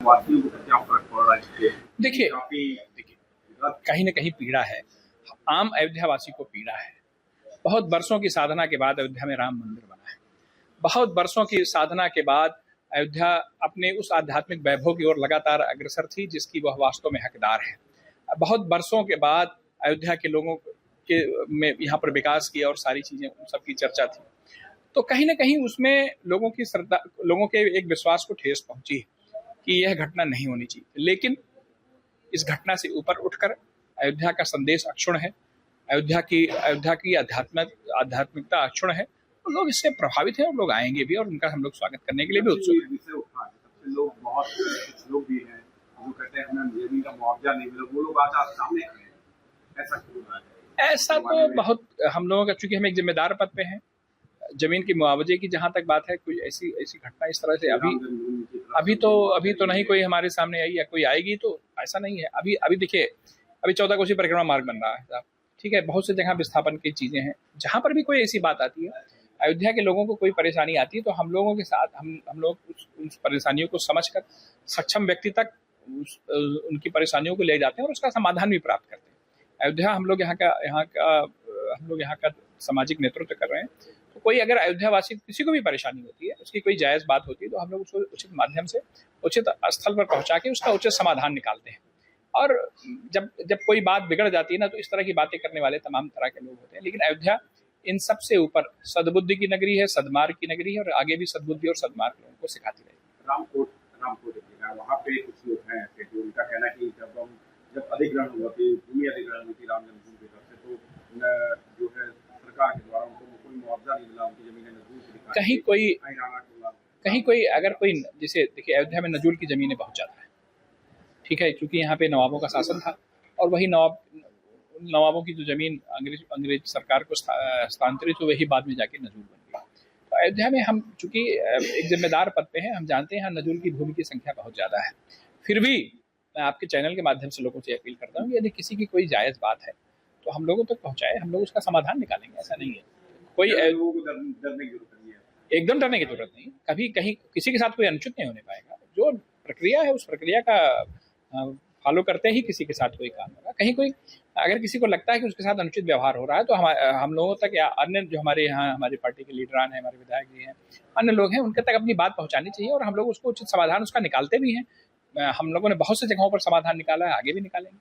वासियों को क्या फर्क पड़ रहा है इससे? देखिए काफी कहीं न कहीं पीड़ा है, आम अयोध्यावासी को पीड़ा है। बहुत बरसों की साधना के बाद अयोध्या में राम मंदिर बना है। बहुत बरसों की साधना के बाद अयोध्या अपने उस आध्यात्मिक वैभव की ओर लगातार अग्रसर थी जिसकी वह वास्तव में हकदार है। बहुत बरसों के बाद अयोध्या के लोगों के में यहाँ पर विकास की और सारी चीजें उन सबकी चर्चा थी। तो कहीं न कहीं उसमें लोगों की श्रद्धा, लोगों के एक विश्वास को ठेस पहुंची कि यह घटना नहीं होनी चाहिए। लेकिन इस घटना से ऊपर उठकर अयोध्या का संदेश अक्षुण्ण है, अयोध्या की आध्यात्मिकता अक्षुण्ण है। तो लोग इससे प्रभावित हैं और लोग आएंगे भी और उनका हम लोग स्वागत करने के लिए भी उत्सुक हैं। विषय उठा है, सबसे लोग बहुत कुछ लोग भी हैं जो कहते हैं हमें जमीन का मुआवजा नहीं मिला, वो लोग आज सामने खड़े हैं। ऐसा क्यों हो रहा है? ऐसा तो बहुत हम लोगों का, चूंकि हम एक जिम्मेदार पद पे हैं, जमीन के मुआवजे की जहां तक बात है, कोई ऐसी ऐसी घटना इस तरह से अभी तो नहीं कोई हमारे सामने आई, या कोई आएगी तो ऐसा नहीं है। अभी देखिए, अभी 14 कोसी परिक्रमा मार्ग बन रहा है साहब, ठीक है, बहुत से जगह विस्थापन की चीजें हैं। जहां पर भी कोई ऐसी बात आती है, अयोध्या के लोगों को कोई परेशानी आती है, तो हम लोगों के साथ हम लोग उन परेशानियों को समझकर सक्षम व्यक्ति तक उनकी परेशानियों को ले जाते हैं और उसका समाधान भी प्राप्त करते हैं। अयोध्या हम लोग यहाँ का सामाजिक नेतृत्व कर रहे हैं। तो कोई अगर अयोध्यावासी किसी को भी परेशानी होती है, उसकी कोई जायज बात होती है, तो हम लोग उसको उचित माध्यम से उचित स्थल पर पहुंचा के उसका उचित समाधान निकालते हैं। और जब कोई बात बिगड़ जाती है ना, तो इस तरह की बातें करने वाले तमाम तरह के लोग होते हैं। लेकिन अयोध्या इन सब से ऊपर सद्बुद्धि की नगरी है, सद्मार्ग की नगरी है, और आगे भी सद्बुद्धि और सद्मार्ग लोगों को सिखाती रहेगी। रामकोट वहाँ पे कुछ लोग हैं ऐसे जो उनका कहना है कि जब अधिग्रहण हुआ थी, भूमि अधिग्रहण हुई थी राम जन्मभूमि की तरफ से, तो जो है सरकार के द्वारा उनको कोई मुआवजा नहीं मिला, उनकी जमीनें नजूल से दिखाई। कहीं कोई अगर कोई, जैसे देखिए अयोध्या में नजूल की जमीनें बहुत ज्यादा है, ठीक है, क्योंकि यहाँ पे नवाबों का शासन था और वही नवाबों की जो जमीन अंग्रेज सरकार को स्थानांतरित हुई, वही बाद में जाके नजूल बन गई। तो अयोध्या में हम चूंकि एक जिम्मेदार पद पे हैं, हम जानते हैं यहाँ नजूल की भूमि की संख्या बहुत ज्यादा है। फिर भी मैं आपके चैनल के माध्यम से लोगों से अपील करता हूँ, यदि किसी की कोई जायज बात है तो हम लोगों तक पहुंचाए, हम लोग उसका समाधान निकालेंगे। ऐसा नहीं है, कोई लोगों को डरने की जरूरत नहीं है, एकदम डरने की जरूरत नहीं। कभी कहीं किसी के साथ कोई अनुचित नहीं होने पाएगा। जो प्रक्रिया है उस प्रक्रिया का फॉलो करते ही किसी के साथ कोई काम होगा। कहीं कोई अगर किसी को लगता है कि उसके साथ अनुचित व्यवहार हो रहा है, तो हम लोगों तक या अन्य जो हमारे यहाँ हमारी पार्टी के लीडरान हैं, हमारे विधायक जी हैं, अन्य लोग हैं, उनके तक अपनी बात पहुंचानी चाहिए और हम लोग उसको उचित समाधान उसका निकालते भी हैं। हम लोगों ने बहुत से जगहों पर समाधान निकाला है, आगे भी निकालेंगे।